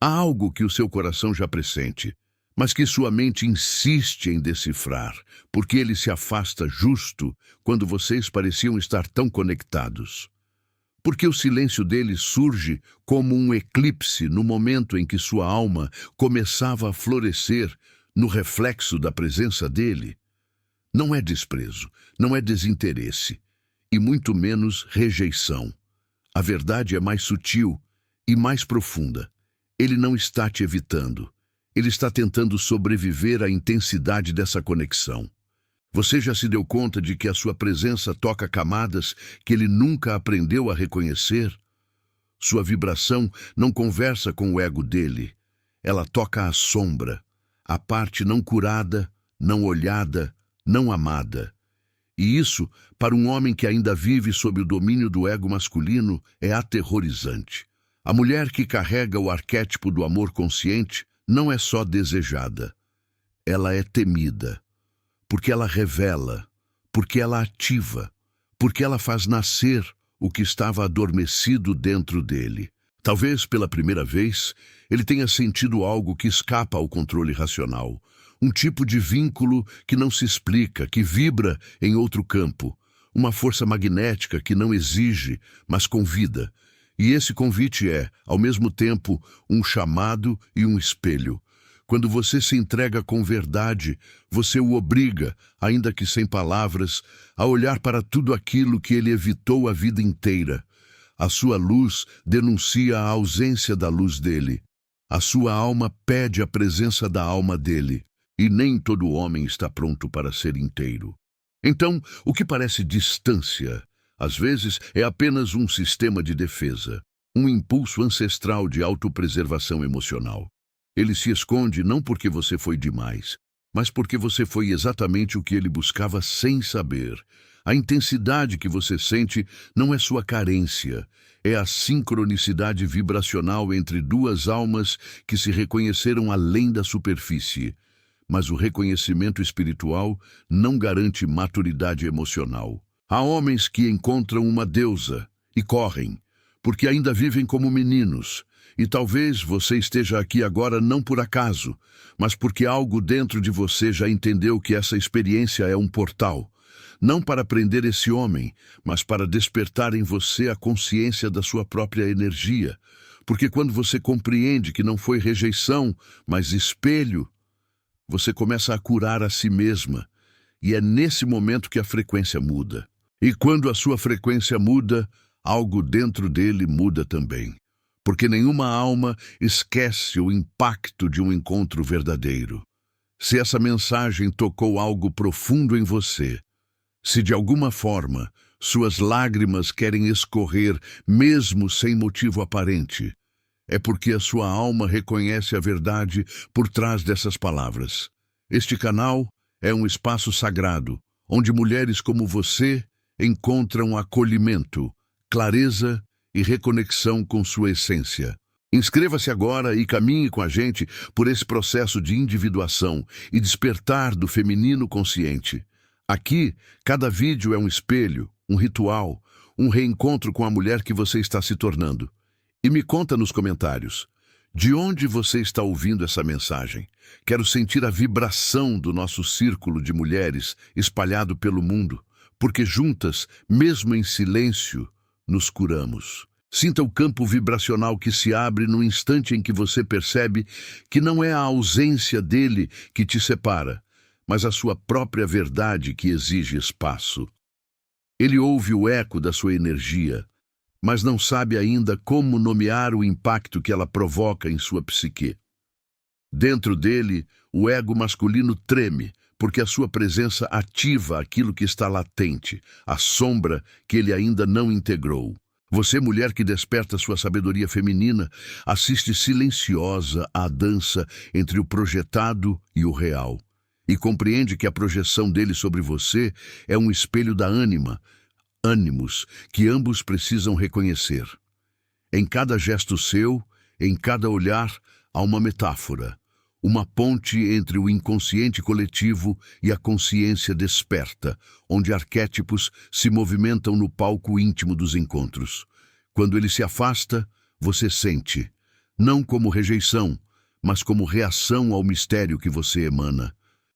Há algo que o seu coração já pressente, mas que sua mente insiste em decifrar, porque ele se afasta justo quando vocês pareciam estar tão conectados. Porque o silêncio dele surge como um eclipse no momento em que sua alma começava a florescer no reflexo da presença dele. Não é desprezo, não é desinteresse, e muito menos rejeição. A verdade é mais sutil e mais profunda. Ele não está te evitando. Ele está tentando sobreviver à intensidade dessa conexão. Você já se deu conta de que a sua presença toca camadas que ele nunca aprendeu a reconhecer? Sua vibração não conversa com o ego dele. Ela toca a sombra, a parte não curada, não olhada, não amada. E isso, para um homem que ainda vive sob o domínio do ego masculino, é aterrorizante. A mulher que carrega o arquétipo do amor consciente não é só desejada. Ela é temida, porque ela revela, porque ela ativa, porque ela faz nascer o que estava adormecido dentro dele. Talvez pela primeira vez, ele tenha sentido algo que escapa ao controle racional. Um tipo de vínculo que não se explica, que vibra em outro campo. Uma força magnética que não exige, mas convida. E esse convite é, ao mesmo tempo, um chamado e um espelho. Quando você se entrega com verdade, você o obriga, ainda que sem palavras, a olhar para tudo aquilo que ele evitou a vida inteira. A sua luz denuncia a ausência da luz dele. A sua alma pede a presença da alma dele. E nem todo homem está pronto para ser inteiro. Então, o que parece distância, às vezes, é apenas um sistema de defesa, um impulso ancestral de autopreservação emocional. Ele se esconde não porque você foi demais, mas porque você foi exatamente o que ele buscava sem saber. A intensidade que você sente não é sua carência, é a sincronicidade vibracional entre duas almas que se reconheceram além da superfície. Mas o reconhecimento espiritual não garante maturidade emocional. Há homens que encontram uma deusa e correm, porque ainda vivem como meninos. E talvez você esteja aqui agora não por acaso, mas porque algo dentro de você já entendeu que essa experiência é um portal. Não para prender esse homem, mas para despertar em você a consciência da sua própria energia. Porque quando você compreende que não foi rejeição, mas espelho, você começa a curar a si mesma, e é nesse momento que a frequência muda. E quando a sua frequência muda, algo dentro dele muda também. Porque nenhuma alma esquece o impacto de um encontro verdadeiro. Se essa mensagem tocou algo profundo em você, se de alguma forma suas lágrimas querem escorrer mesmo sem motivo aparente, é porque a sua alma reconhece a verdade por trás dessas palavras. Este canal é um espaço sagrado, onde mulheres como você encontram acolhimento, clareza e reconexão com sua essência. Inscreva-se agora e caminhe com a gente por esse processo de individuação e despertar do feminino consciente. Aqui, cada vídeo é um espelho, um ritual, um reencontro com a mulher que você está se tornando. E me conta nos comentários, de onde você está ouvindo essa mensagem? Quero sentir a vibração do nosso círculo de mulheres espalhado pelo mundo, porque juntas, mesmo em silêncio, nos curamos. Sinta o campo vibracional que se abre no instante em que você percebe que não é a ausência dele que te separa, mas a sua própria verdade que exige espaço. Ele ouve o eco da sua energia, mas não sabe ainda como nomear o impacto que ela provoca em sua psique. Dentro dele, o ego masculino treme, porque a sua presença ativa aquilo que está latente, a sombra que ele ainda não integrou. Você, mulher que desperta sua sabedoria feminina, assiste silenciosa à dança entre o projetado e o real, e compreende que a projeção dele sobre você é um espelho da ânima, ânimos que ambos precisam reconhecer. Em cada gesto seu, em cada olhar, há uma metáfora, uma ponte entre o inconsciente coletivo e a consciência desperta, onde arquétipos se movimentam no palco íntimo dos encontros. Quando ele se afasta, você sente. não como rejeição, mas como reação ao mistério que você emana.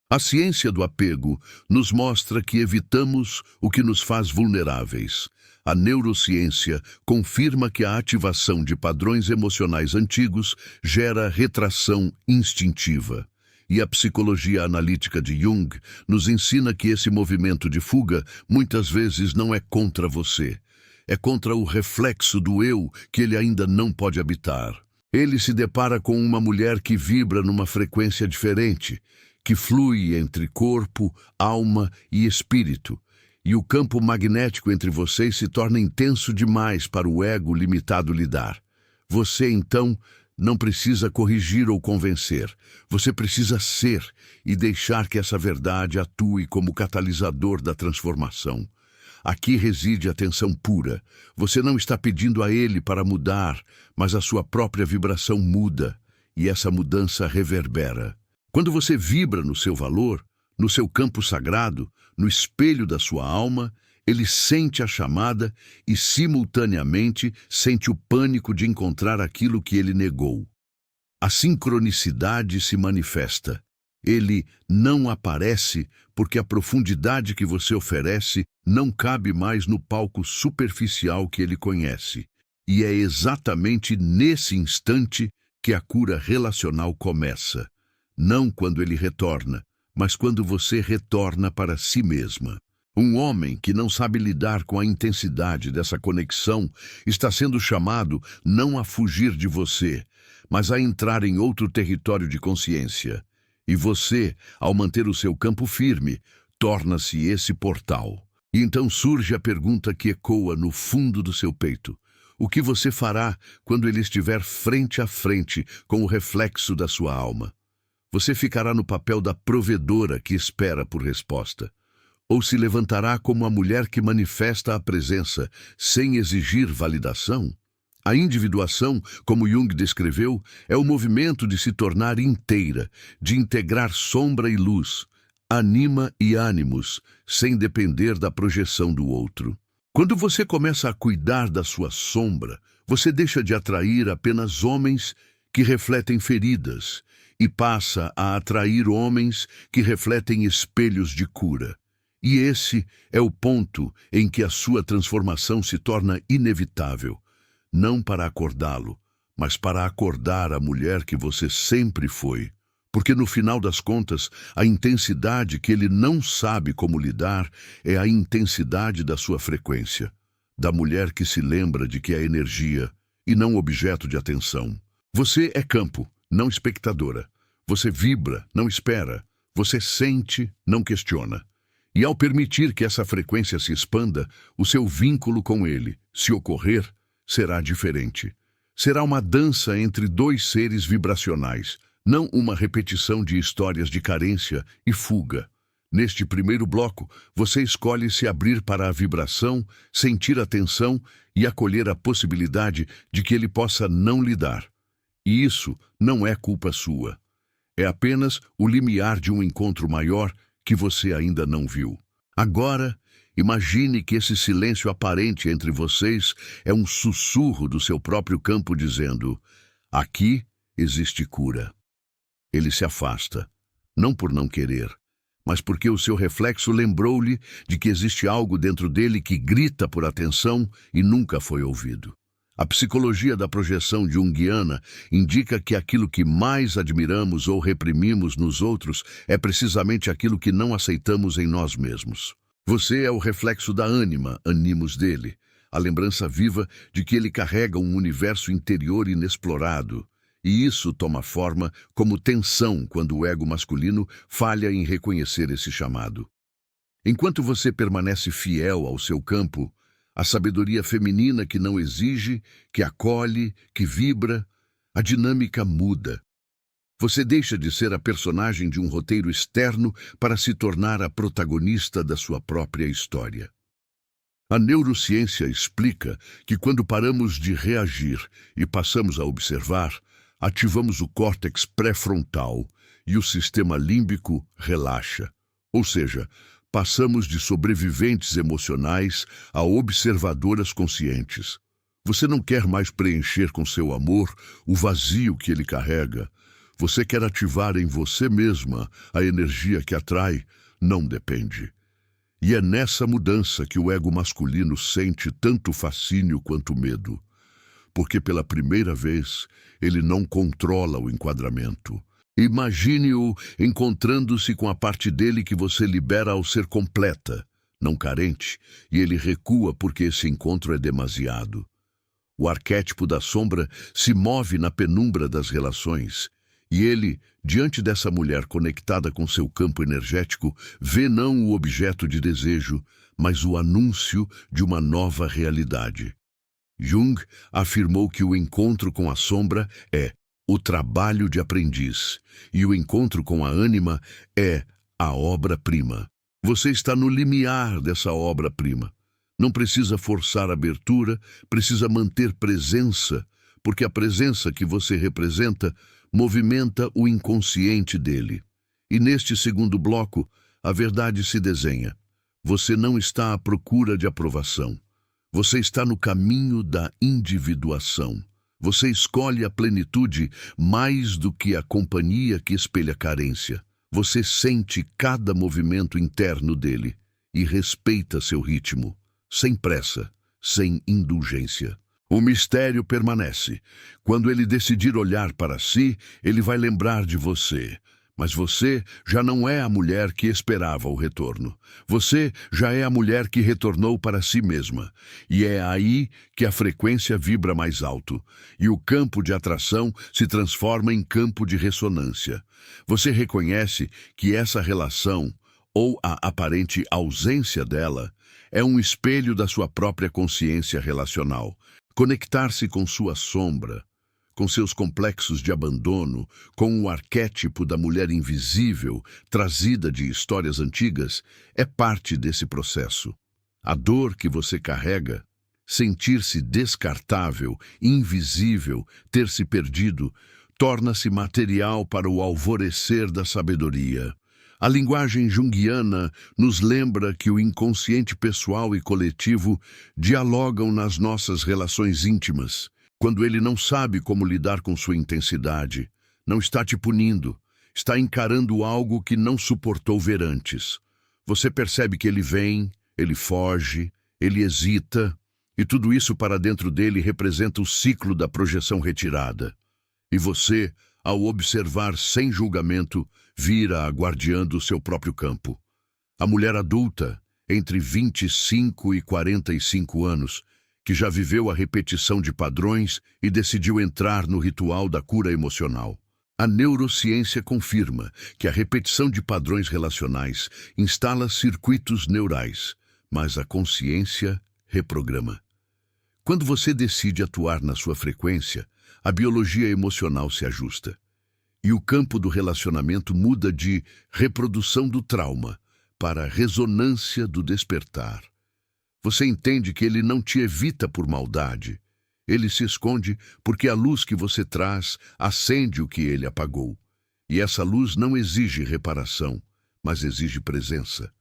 A ciência do apego nos mostra que evitamos o que nos faz vulneráveis. A neurociência confirma que a ativação de padrões emocionais antigos gera retração instintiva. E a psicologia analítica de Jung nos ensina que esse movimento de fuga muitas vezes não é contra você. É contra o reflexo do eu que ele ainda não pode habitar. Ele se depara com uma mulher que vibra numa frequência diferente, que flui entre corpo, alma e espírito, e o campo magnético entre vocês se torna intenso demais para o ego limitado lidar. Você, então, não precisa corrigir ou convencer. Você precisa ser e deixar que essa verdade atue como catalisador da transformação. Aqui reside a tensão pura. Você não está pedindo a ele para mudar, mas a sua própria vibração muda, e essa mudança reverbera. Quando você vibra no seu valor, no seu campo sagrado, no espelho da sua alma, ele sente a chamada e, simultaneamente, sente o pânico de encontrar aquilo que ele negou. A sincronicidade se manifesta. Ele não aparece porque a profundidade que você oferece não cabe mais no palco superficial que ele conhece. E é exatamente nesse instante que a cura relacional começa. Não quando ele retorna, mas quando você retorna para si mesma. Um homem que não sabe lidar com a intensidade dessa conexão está sendo chamado não a fugir de você, mas a entrar em outro território de consciência. E você, ao manter o seu campo firme, torna-se esse portal. E então surge a pergunta que ecoa no fundo do seu peito. O que você fará quando ele estiver frente a frente com o reflexo da sua alma? Você ficará no papel da provedora que espera por resposta? Ou se levantará como a mulher que manifesta a presença sem exigir validação? A individuação, como Jung descreveu, é o movimento de se tornar inteira, de integrar sombra e luz, anima e ânimos, sem depender da projeção do outro. Quando você começa a cuidar da sua sombra, você deixa de atrair apenas homens que refletem feridas e passa a atrair homens que refletem espelhos de cura. E esse é o ponto em que a sua transformação se torna inevitável, não para acordá-lo, mas para acordar a mulher que você sempre foi. Porque no final das contas, a intensidade que ele não sabe como lidar é a intensidade da sua frequência, da mulher que se lembra de que é energia e não objeto de atenção. Você é campo, não espectadora. Você vibra, não espera. Você sente, não questiona. E ao permitir que essa frequência se expanda, o seu vínculo com ele, se ocorrer, será diferente. Será uma dança entre dois seres vibracionais, não uma repetição de histórias de carência e fuga. Neste primeiro bloco, você escolhe se abrir para a vibração, sentir a tensão e acolher a possibilidade de que ele possa não lidar. E isso não é culpa sua. É apenas o limiar de um encontro maior que você ainda não viu. Agora, imagine que esse silêncio aparente entre vocês é um sussurro do seu próprio campo dizendo: aqui existe cura. Ele se afasta, não por não querer, mas porque o seu reflexo lembrou-lhe de que existe algo dentro dele que grita por atenção e nunca foi ouvido. A psicologia da projeção junguiana indica que aquilo que mais admiramos ou reprimimos nos outros é precisamente aquilo que não aceitamos em nós mesmos. Você é o reflexo da ânima, animus dele, a lembrança viva de que ele carrega um universo interior inexplorado. E isso toma forma como tensão quando o ego masculino falha em reconhecer esse chamado. Enquanto você permanece fiel ao seu campo, a sabedoria feminina que não exige, que acolhe, que vibra, a dinâmica muda. Você deixa de ser a personagem de um roteiro externo para se tornar a protagonista da sua própria história. A neurociência explica que quando paramos de reagir e passamos a observar, ativamos o córtex pré-frontal e o sistema límbico relaxa. Ou seja, passamos de sobreviventes emocionais a observadoras conscientes. Você não quer mais preencher com seu amor o vazio que ele carrega. Você quer ativar em você mesma a energia que atrai, não depende. E é nessa mudança que o ego masculino sente tanto fascínio quanto medo. Porque pela primeira vez ele não controla o enquadramento. Imagine-o encontrando-se com a parte dele que você libera ao ser completa, não carente, e ele recua porque esse encontro é demasiado. O arquétipo da sombra se move na penumbra das relações, e ele, diante dessa mulher conectada com seu campo energético, vê não o objeto de desejo, mas o anúncio de uma nova realidade. Jung afirmou que o encontro com a sombra é o trabalho de aprendiz, e o encontro com a ânima é a obra-prima. Você está no limiar dessa obra-prima. Não precisa forçar a abertura, precisa manter presença, porque a presença que você representa movimenta o inconsciente dele. E neste segundo bloco, a verdade se desenha. Você não está à procura de aprovação. Você está no caminho da individuação. Você escolhe a plenitude mais do que a companhia que espelha carência. Você sente cada movimento interno dele e respeita seu ritmo, sem pressa, sem indulgência. O mistério permanece. Quando ele decidir olhar para si, ele vai lembrar de você. Mas você já não é a mulher que esperava o retorno. Você já é a mulher que retornou para si mesma. E é aí que a frequência vibra mais alto. E o campo de atração se transforma em campo de ressonância. Você reconhece que essa relação, ou a aparente ausência dela, é um espelho da sua própria consciência relacional. Conectar-se com sua sombra, com seus complexos de abandono, com o arquétipo da mulher invisível, trazida de histórias antigas, é parte desse processo. A dor que você carrega, sentir-se descartável, invisível, ter se perdido, torna-se material para o alvorecer da sabedoria. A linguagem junguiana nos lembra que o inconsciente pessoal e coletivo dialogam nas nossas relações íntimas. Quando ele não sabe como lidar com sua intensidade, não está te punindo, está encarando algo que não suportou ver antes. Você percebe que ele vem, ele foge, ele hesita, e tudo isso para dentro dele representa o ciclo da projeção retirada. E você, ao observar sem julgamento, vira a guardiã do seu próprio campo. A mulher adulta, entre 25 e 45 anos, que já viveu a repetição de padrões e decidiu entrar no ritual da cura emocional. A neurociência confirma que a repetição de padrões relacionais instala circuitos neurais, mas a consciência reprograma. Quando você decide atuar na sua frequência, a biologia emocional se ajusta. E o campo do relacionamento muda de reprodução do trauma para ressonância do despertar. Você entende que ele não te evita por maldade. Ele se esconde porque a luz que você traz acende o que ele apagou. E essa luz não exige reparação, mas exige presença.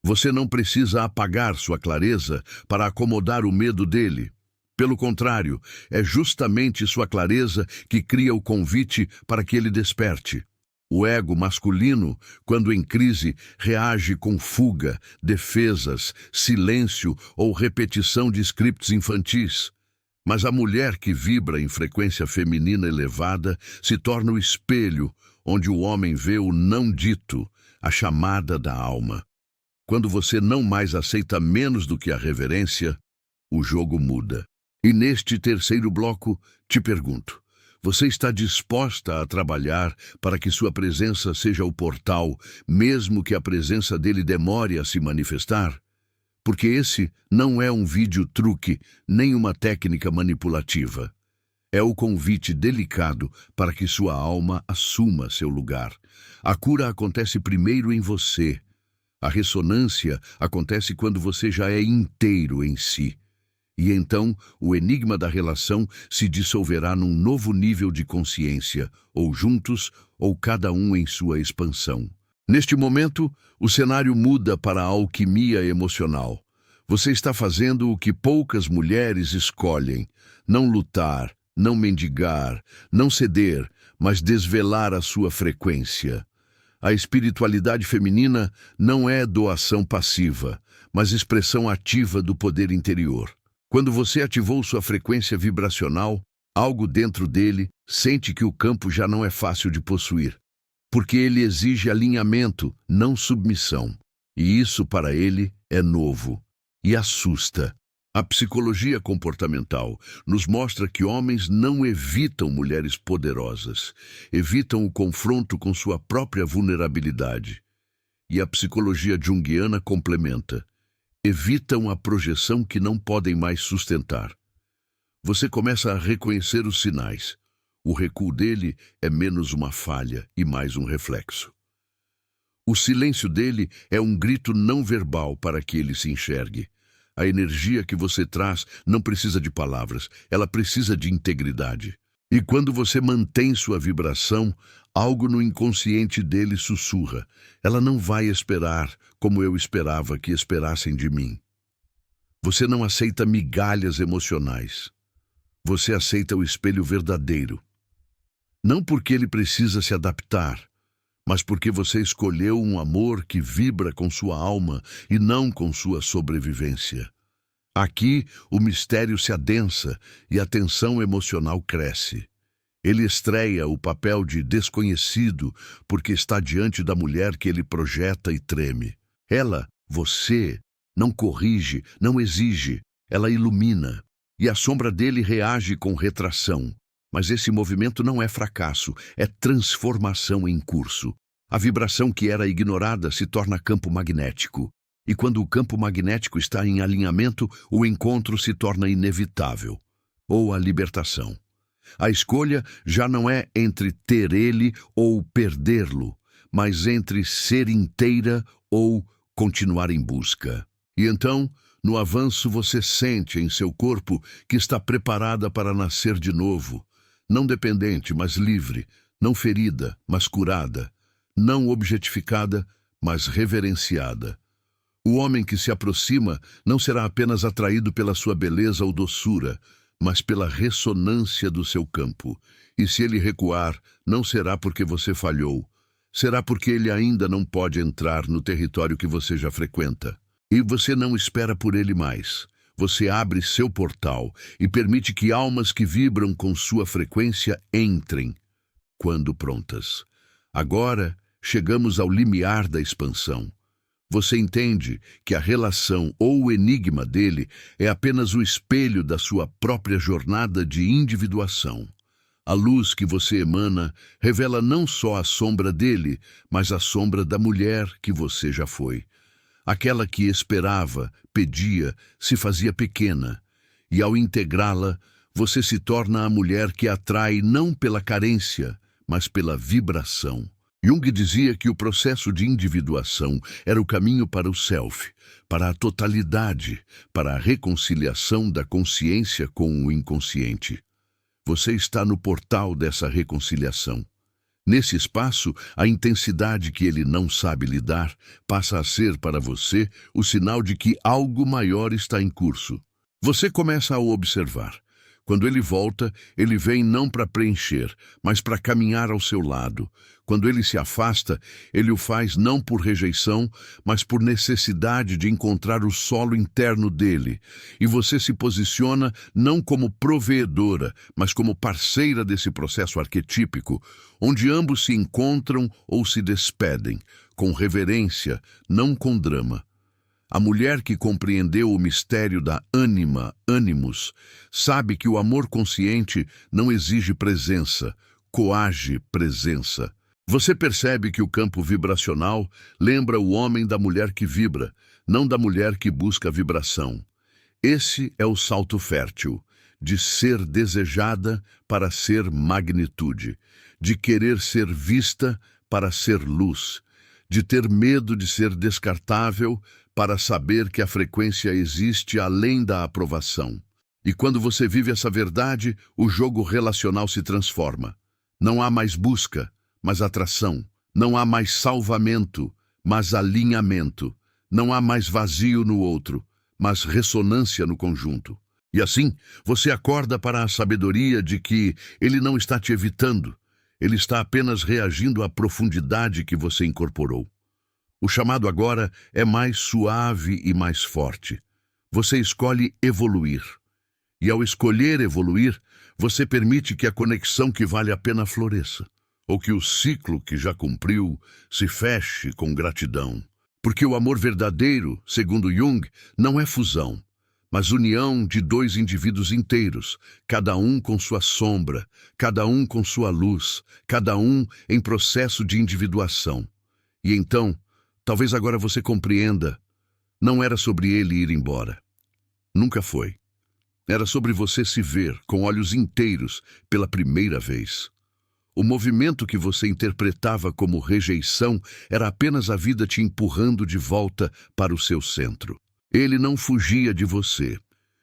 Você não precisa apagar sua clareza para acomodar o medo dele. Pelo contrário, é justamente sua clareza que cria o convite para que ele desperte. O ego masculino, quando em crise, reage com fuga, defesas, silêncio ou repetição de scripts infantis. Mas a mulher que vibra em frequência feminina elevada se torna o espelho onde o homem vê o não dito, a chamada da alma. Quando você não mais aceita menos do que a reverência, o jogo muda. E neste terceiro bloco, te pergunto, você está disposta a trabalhar para que sua presença seja o portal, mesmo que a presença dele demore a se manifestar? Porque esse não é um vídeo truque, nem uma técnica manipulativa. É o convite delicado para que sua alma assuma seu lugar. A cura acontece primeiro em você. A ressonância acontece quando você já é inteiro em si. E então, o enigma da relação se dissolverá num novo nível de consciência, ou juntos, ou cada um em sua expansão. Neste momento, o cenário muda para a alquimia emocional. Você está fazendo o que poucas mulheres escolhem: não lutar, não mendigar, não ceder, mas desvelar a sua frequência. A espiritualidade feminina não é doação passiva, mas expressão ativa do poder interior. Quando você ativou sua frequência vibracional, algo dentro dele sente que o campo já não é fácil de possuir, porque ele exige alinhamento, não submissão. E isso para ele é novo e assusta. A psicologia comportamental nos mostra que homens não evitam mulheres poderosas, evitam o confronto com sua própria vulnerabilidade. E a psicologia junguiana complementa: evitam a projeção que não podem mais sustentar. Você começa a reconhecer os sinais. O recuo dele é menos uma falha e mais um reflexo. O silêncio dele é um grito não verbal para que ele se enxergue. A energia que você traz não precisa de palavras, ela precisa de integridade. E quando você mantém sua vibração, algo no inconsciente dele sussurra: ela não vai esperar como eu esperava que esperassem de mim. Você não aceita migalhas emocionais. Você aceita o espelho verdadeiro. Não porque ele precisa se adaptar, mas porque você escolheu um amor que vibra com sua alma e não com sua sobrevivência. Aqui, o mistério se adensa e a tensão emocional cresce. Ele estreia o papel de desconhecido porque está diante da mulher que ele projeta e treme. Ela, você, não corrige, não exige, ela ilumina. E a sombra dele reage com retração. Mas esse movimento não é fracasso, é transformação em curso. A vibração que era ignorada se torna campo magnético. E quando o campo magnético está em alinhamento, o encontro se torna inevitável. Ou a libertação. A escolha já não é entre ter ele ou perdê-lo, mas entre ser inteira ou continuar em busca. E então, no avanço, você sente em seu corpo que está preparada para nascer de novo. Não dependente, mas livre. Não ferida, mas curada. Não objetificada, mas reverenciada. O homem que se aproxima não será apenas atraído pela sua beleza ou doçura, mas pela ressonância do seu campo. E se ele recuar, não será porque você falhou. Será porque ele ainda não pode entrar no território que você já frequenta. E você não espera por ele mais. Você abre seu portal e permite que almas que vibram com sua frequência entrem, quando prontas. Agora, chegamos ao limiar da expansão. Você entende que a relação ou o enigma dele é apenas o espelho da sua própria jornada de individuação. A luz que você emana revela não só a sombra dele, mas a sombra da mulher que você já foi. Aquela que esperava, pedia, se fazia pequena. E ao integrá-la, você se torna a mulher que atrai não pela carência, mas pela vibração. Jung dizia que o processo de individuação era o caminho para o self, para a totalidade, para a reconciliação da consciência com o inconsciente. Você está no portal dessa reconciliação. Nesse espaço, a intensidade que ele não sabe lidar passa a ser para você o sinal de que algo maior está em curso. Você começa a o observar. Quando ele volta, ele vem não para preencher, mas para caminhar ao seu lado. Quando ele se afasta, ele o faz não por rejeição, mas por necessidade de encontrar o solo interno dele. E você se posiciona não como provedora, mas como parceira desse processo arquetípico, onde ambos se encontram ou se despedem, com reverência, não com drama. A mulher que compreendeu o mistério da ânima, ânimos, sabe que o amor consciente não exige presença, coage presença. Você percebe que o campo vibracional lembra o homem da mulher que vibra, não da mulher que busca vibração. Esse é o salto fértil, de ser desejada para ser magnitude, de querer ser vista para ser luz, de ter medo de ser descartável para saber que a frequência existe além da aprovação. E quando você vive essa verdade, o jogo relacional se transforma. Não há mais busca, mas atração. Não há mais salvamento, mas alinhamento. Não há mais vazio no outro, mas ressonância no conjunto. E assim, você acorda para a sabedoria de que ele não está te evitando, ele está apenas reagindo à profundidade que você incorporou. O chamado agora é mais suave e mais forte. Você escolhe evoluir. E ao escolher evoluir, você permite que a conexão que vale a pena floresça, ou que o ciclo que já cumpriu se feche com gratidão. Porque o amor verdadeiro, segundo Jung, não é fusão, mas união de dois indivíduos inteiros, cada um com sua sombra, cada um com sua luz, cada um em processo de individuação. E então, talvez agora você compreenda, não era sobre ele ir embora. Nunca foi. Era sobre você se ver com olhos inteiros pela primeira vez. O movimento que você interpretava como rejeição era apenas a vida te empurrando de volta para o seu centro. Ele não fugia de você.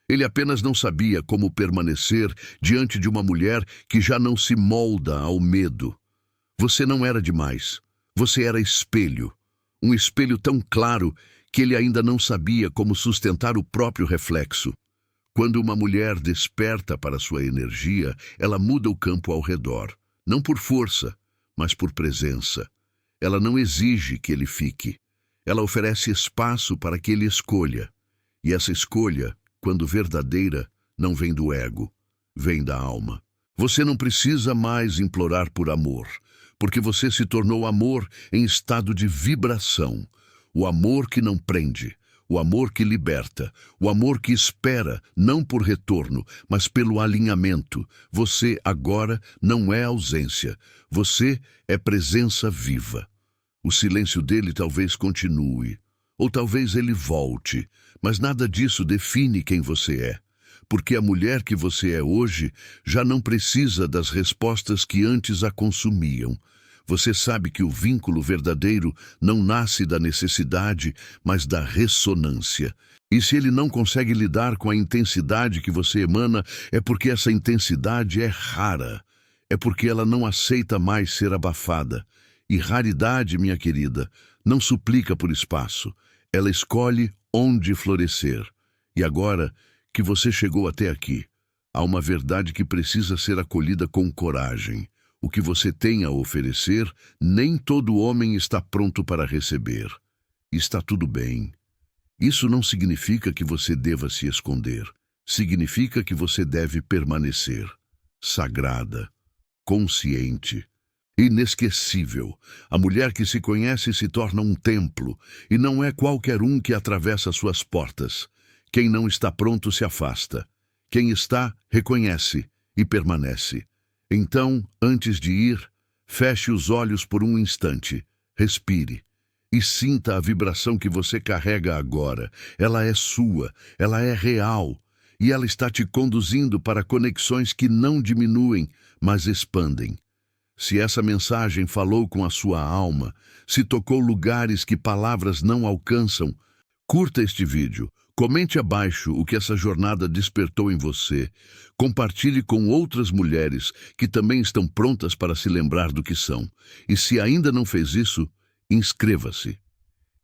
Ele apenas não sabia como permanecer diante de uma mulher que já não se molda ao medo. Você não era demais. Você era espelho. Um espelho tão claro que ele ainda não sabia como sustentar o próprio reflexo. Quando uma mulher desperta para sua energia, ela muda o campo ao redor. Não por força, mas por presença. Ela não exige que ele fique. Ela oferece espaço para que ele escolha. E essa escolha, quando verdadeira, não vem do ego, vem da alma. Você não precisa mais implorar por amor, porque você se tornou amor em estado de vibração. O amor que não prende, o amor que liberta, o amor que espera, não por retorno, mas pelo alinhamento. Você agora não é ausência, você é presença viva. O silêncio dele talvez continue, ou talvez ele volte, mas nada disso define quem você é. Porque a mulher que você é hoje já não precisa das respostas que antes a consumiam. Você sabe que o vínculo verdadeiro não nasce da necessidade, mas da ressonância. E se ele não consegue lidar com a intensidade que você emana, é porque essa intensidade é rara. É porque ela não aceita mais ser abafada. E raridade, minha querida, não suplica por espaço. Ela escolhe onde florescer. E agora que você chegou até aqui, há uma verdade que precisa ser acolhida com coragem. O que você tem a oferecer, nem todo homem está pronto para receber. Está tudo bem. Isso não significa que você deva se esconder. Significa que você deve permanecer. Sagrada, consciente, inesquecível. A mulher que se conhece se torna um templo, e não é qualquer um que atravessa suas portas. Quem não está pronto se afasta. Quem está, reconhece e permanece. Então, antes de ir, feche os olhos por um instante, respire e sinta a vibração que você carrega agora. Ela é sua, ela é real e ela está te conduzindo para conexões que não diminuem, mas expandem. Se essa mensagem falou com a sua alma, se tocou lugares que palavras não alcançam, curta este vídeo. Comente abaixo o que essa jornada despertou em você. Compartilhe com outras mulheres que também estão prontas para se lembrar do que são. E se ainda não fez isso, inscreva-se.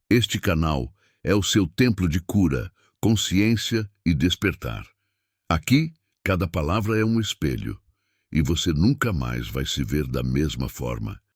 Este canal é o seu templo de cura, consciência e despertar. Aqui, cada palavra é um espelho, e você nunca mais vai se ver da mesma forma.